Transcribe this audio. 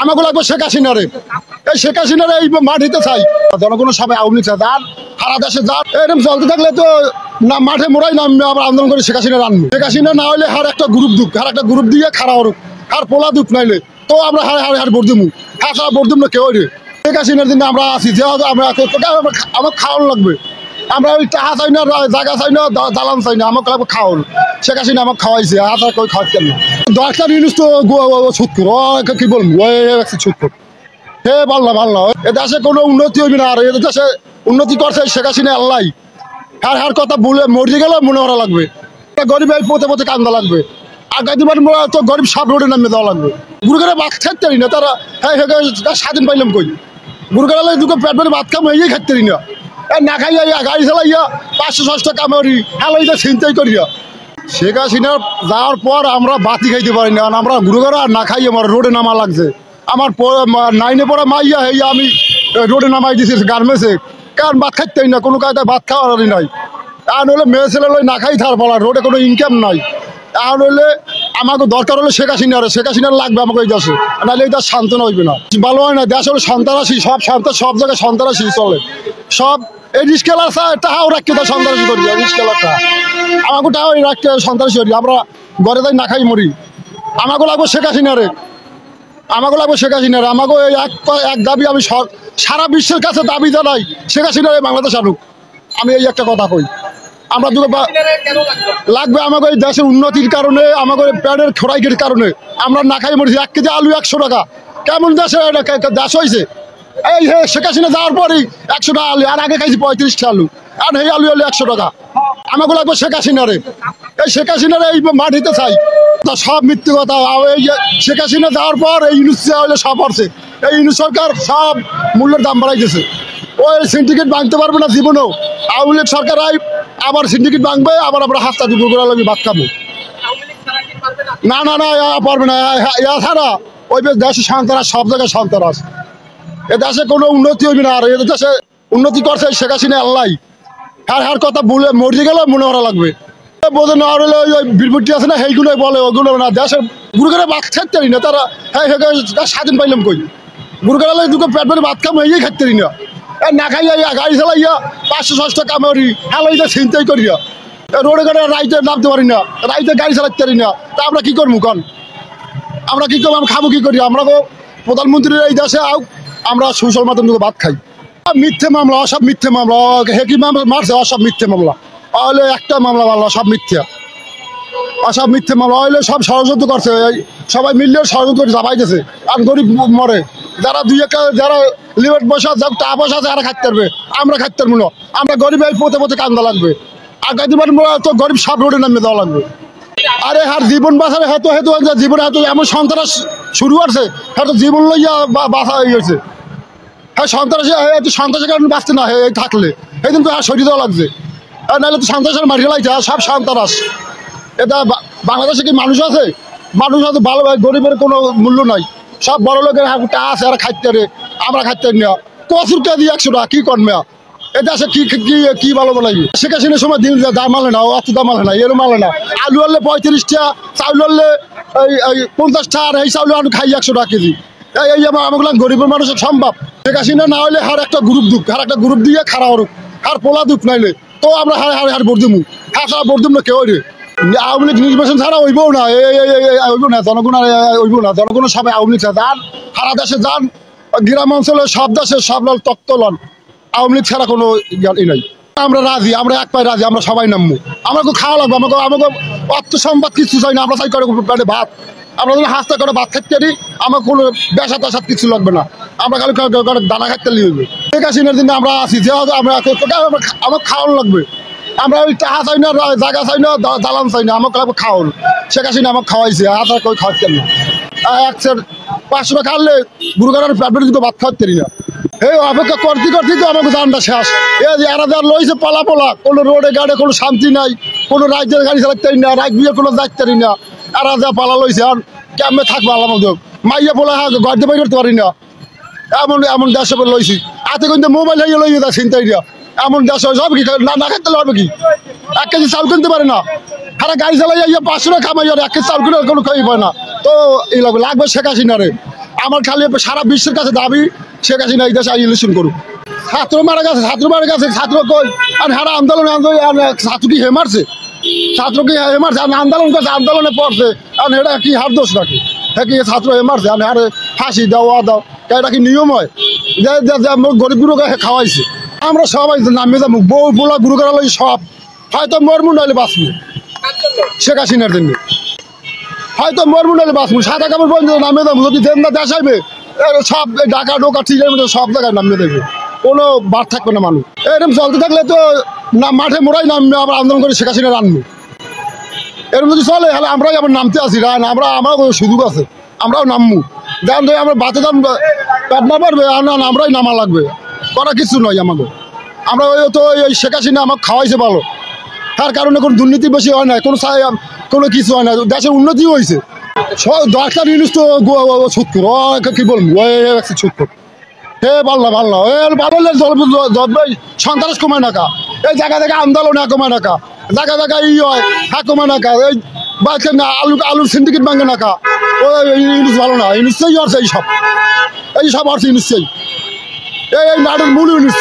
আমাকে লাগবে শেখ হাসিনারে। এই শেখ হাসিনারে এই মাটিতে চাই। জনগণের সবাই আওয়ামী লীগ চায়, আর সারা দেশে যান এরকম চলতে থাকলে তো না মাঠে মোড়াই নামবে, আবার আন্দোলন করে শেখ হাসিনা আনবে। শেখ হাসিনা না হলে হার একটা গ্রুপ দুঃখ, আর একটা গ্রুপ দিয়ে খাড়া হরুক, আর পোলা দুঃখ নাইলে তো আমরা হার ভোট দিমু, হ্যাঁ সারা ভোট দিম না কেউ রে। শেখ হাসিনার দিনে আমরা আছি, যে আমরা আমার খাওয়ানো লাগবে। আমরা ওই টাকা চাই না, জায়গা চাই না, দালান চাই না, আমাকে লাগবে খাওয়ান। শেখ হাসিনা আমাকে খাওয়াইছে, হাত আর কেউ খাওয়াচ্ছেন না। দশটা নিউজ তো ছুটকুর, কি বলবো, ছুটকুর হে ভাল না। এ দেশে কোনো উন্নতি হইবে না, আর এ দেশে উন্নতি করছে শেখ হাসিনা আল্লাহ। হার কথা বলে মরে গেলে মনে করা লাগবে, গরিব পথে পথে কান্দা লাগবে। আগামী তো গরিব সব রোডে নামে দেওয়া লাগবে। গুরুগারে ভাত খাইতে পারি না তারা, হ্যাঁ স্বাধীন পাইলাম কই। গুরুগারে দুটো পেট পেটে ভাত খাম এই খাইতে পারি না, না খাইয়া গাড়ি চালাইয়া 500-600 টাকা কামারি হালাইয়া ছিনতাই করিয়া। শেখ হাসিনা যাওয়ার পর আমরা বাতি খাইতে পারি না, আমরা গুরুগারে আর না খাইয়ে আমার রোডে নামা লাগছে। আমার 9-এ পড়া মাইয়া হইয়া আমি রোডে নামাই দিছি গার্মেন্টসে, কারণ ভাত খাইতে না, কোনো কায়দায় ভাত খাওয়ারই নাই। আর হলে মেয়ে ছেলে না খাই থার বলার, রোডে কোনো ইনকাম নাই। আর হলে আমাকে দরকার হলে শেখ হাসিনার, শেখ হাসিনার লাগবে আমাকে এই দেশে, নাহলে এই দেশ শান্ত হইবে না। ভালো হয় না, দেশ হলে সন্ত্রাসী, সব জায়গায় সন্ত্রাসী চলে। সব এই রিস্কেলার টাকাও রাখতে দেয় সন্ত্রাসী করি, রিস্কেলারটা আমাকে টাকা রাখতে সন্ত্রাসী করি। আমরা ঘরে যাই না খাই মরি। আমাকে লাগবে শেখ হাসিনারে, আমাকে লাগবে শেখ হাসিনারে। আমাকে এই এক দাবি আমি সারা বিশ্বের কাছে দাবি জানাই, শেখ হাসিনার বাংলাদেশ আনুক। আমি এই একটা কথা কই, আমরা লাগবে আমাকে এই দেশের উন্নতির কারণে, আমাকে প্যাডের খোরাইকের কারণে আমরা না খাই মরেছি। 1 কেজি আলু 100 টাকা, কেমন দেশে দেশ হয়েছে? এই হে শেখ হাসিনা যাওয়ার পরই 100 টাকা আলু, আর আগে খাইছি 35টা আলু, আর এই আলু হলে 100 টাকা। আমাকে লাগবে শেখ হাসিনারে। এই শেখ হাসিনারে এই মাটিতে চাই। সব মিথ্যে কথা। এই শেখ হাসিনা যাওয়ার পর এই ইউনুস হলে সব পড়ছে। এই ইউনুস সরকার সব মূল্যের দাম বাড়াইতেছে। ওই সিন্ডিকেট ভাঙতে পারবে না জীবনেও। আওয়ামী লীগ সরকার আবার সিন্ডিকেট ভাঙবে, আবার আমরা হাস্তা দুপুর করে লাগবে ভাত খাবো। না পারবে না। এছাড়া ওই দেশে সন্ত্রাস, সব জায়গায় সন্ত্রাস। এ দেশে কোনো উন্নতি হইবে না, আর এ দেশে উন্নতি করছে শেখ হাসিনা আল্লাহ। হার কথা বলে মরে গেলে মনে করা লাগবে। বোঝে না হলে ওই বিলবুটি আছে না, সেইগুলোই বলে, ওগুলো না। দেশের গুরুগারে ভাত খাইতে পারি না তারা, হ্যাঁ স্বাধীন পাইলাম কই। গুরুগারে দুটো পেট পেটে ভাত খাম এই খাইতে পারি না, না খাইয়া গাড়ি চালাইয়া 500-600 টাকা কামারি হালাইয়া ছিনতাই করিয়া। রোডে ঘাটে রাইতে নামতে পারি না, রাইতে গাড়ি চালাতে পারি না। তা আমরা কি করবো কন? আমরা কি করবো? আমরা খাবো কি করি? আমরা প্রধানমন্ত্রীর এই দেশে আও, আমরা সুশাল মাধ্যম ভাত খাই। মিথ্যে মামলা, অসব মিথ্যে মামলা। হেকি মামলা মারছে, অসব মিথ্যে মামলা। হলে একটা মামলা মামলা সব মিথ্যা, অসব মিথ্যে মামলা। হলে সব ষড়যন্ত্র করছে, সবাই মিললে ষড়যন্ত্র করে চাপাইতেছে। আর গরিব মরে, যারা যারা লিমিট পয়সা টাকা পয়সা আছে এরা খাইতে পারবে, আমরা খাইতে পারবো না। আমরা গরিব পথে পথে কান্দা লাগবে। আর তো গরিব সব রোডে নামে দেওয়া লাগবে। আরে হার জীবন বাঁচালে হেতু জীবনে হেতু এমন সন্ত্রাস শুরু করছে, হয়তো জীবন লইয়া বাঁচা হয়ে গেছে। হ্যাঁ সন্ত্রাসের কারণে বাঁচতে না থাকলে এই দিন তো সরিয়ে দেওয়া লাগছে, নাহলে তো সন্ত্রাসের মারিয়ে লাগছে। সব সন্ত্রাস। এটা বাংলাদেশে কি মানুষ আছে? মানুষ আছে ভালো, গরিবের কোনো মূল্য নাই। সব বড় লোকের টাকা আছে, এরা খাইতে পারে, আমরা খাইতে পারি না। কচুর কেজি 100 টাকা, কি করবে? এটা আছে কি ভালো লাগবে? শেখ হাসিনার সময় দিন দাম মালে না, অত দাম মালে না, এরও মালে না। আলু হলে 35 টাকা, চাউল হলে 50 টাকা, আর এই চাউল আমি খাই 100 টাকা কেজি। এই আমাগুলো গরিবের মানুষের সম্ভব? শেখ হাসিনা না হলে হার একটা গ্রুপ দুঃখ, আর একটা গ্রুপ দিয়ে খাড়া হরুক, আর পোলা দুঃখ নাইলে তো আমরা হার ভোট দিমু, হ্যাঁ সারা ভোট দিম না কেউ রে। আওয়ামী লীগ নির্বাচন ছাড়া হইবও না, হইব না। জনগণ হইব না, জনগণের সবাই আওয়ামী লীগ যান, সারা দেশে যান, গ্রাম অঞ্চলে সব দেশে সব লন তক্ত লন, আওয়ামী লীগ ছাড়া কোনো ই নাই। আমরা রাজি, আমরা এক পায়ে রাজি, আমরা সবাই নামবো। আমাকে খাওয়া লাগবে, আমাকে অর্থ সম্পদ কিছু চাই না, আমরা চাই করে ভাত। আমরা যদি হাসতে করে ভাত খাইতে পারি, আমার কোনো বেসা টাসাত কিছু লাগবে না। আমরা খালি দানা খাইতে হইবে। শেখ হাসিনার দিনে আমরা আছি, যে আমরা আমার খাওয়ানো লাগবে। আমরা ওই টাকা চাই না, জায়গা চাই না, দালান চাই না, আমাকে লাগবে খাওয়ান। শেখ হাসিনা আমাকে খাওয়াইছে, হাত আর কেউ খাওয়াতে না। 500 টাকা খাওয়ালে গুরুগারের পেট পেটে দুটো ভাত খাওয়াতে পারি না। এই অপেক্ষা করতে তো আমাকে জানটা শেষ। এরা যারা লইছে পালা, কোনো রোডে গাড়ি কোনো শান্তি নাই, কোনো রাজ্যের গাড়ি চালাতে পারি না, রাজ্য বিয়ে কোনো যাইতে পারি না। এরা যা পালা লইছে, আর কেমনে থাকবো আল্লাহ মধ্যে। মাইয়া পোলা গাড়িতে বাইরে করতে পারি না, এমন দেশে লইছি। হাতে কিন্তু মোবাইল হয়ে লইয়ে যায় চিন্তাইটা। এমন দেশ সব কি না খাইতে হবে কি? 1 কেজি চাউল কিনতে পারে না, হারা গাড়ি চালাই 500 টাকা কামাই, 1 কেজি চাউল কিনে কোনো খাই পায় না। তো এই লাগবে শেখ হাসিনারে। আমার খালি সারা বিশ্বের কাছে দাবি শেখ হাসিনা এই দেশে ইলেকশন করুক। ছাত্র মারা গেছে, ছাত্র কই আর হারা আন্দোলন ছাত্র কি হে মারছে? ছাত্র কি হে মারছে? আর আন্দোলন করছে, আন্দোলনে পড়ছে, আর এটা কি হার দোষ নাকি? হ্যাঁ কি ছাত্র হে মারছে? আর হারে ফাঁসি দাও দাও, এটা কি নিয়ম হয়? গরিব গুরুকে খাওয়াইছে। আমরা সবাই নামে যাবো, বউ বোলা গুরু করা লাগে সব, হয়তো মরমু নাহলে বাঁচবো শেখ হাসিনার জন্য, হয়তো মরমু নাহলে বাঁচবো। সাদা কাপড় পর্যন্ত নামে যাবো, যদি দেন না দেশ আইবে সব ঢাকা ঢোকা ঠিক সব জায়গায় নামিয়ে দেবে, কোনো বাদ থাকবে না মানুষ। এরকম চলতে থাকলে তো না মাঠে মোড়াই নামবে, আবার আন্দোলন করে শেখ হাসিনা আনবো। এরকম যদি চলে তাহলে আমরাই আবার নামতে আসি, আমরা সুযোগ আছে, আমরাও নামবো। দেন আমরা বাতে দাম পেট না পারবে, আমরাই নামা লাগবে, করা কিছু নয় আমাদের। আমরা ওই তো ওই শেখ হাসিনা আমাকে খাওয়াইছে ভালো, তার কারণে কোনো দুর্নীতি বেশি হয় না, কোনো কিছু হয় না, দেশের উন্নতিও হয়েছে। দরকার জিনিস তো ছুটকর কি বলবো, ছুটকর হে ভালো ভালো সন্ত্রাস কমায় নাকা, এই জায়গা থেকে আন্দোলন কমায় নাকা, জায়গা জায়গায় ই হয় হ্যাঁ কমায় নাকা, এই বাচ্চা না আলুর সিন্ডিকেট ভাঙে নাকা, ওই ইউনিস ভালো না, ইউনিসই আছে, এই সব অর্থ ইউনিসই এই নাটের মূল ইউনিস।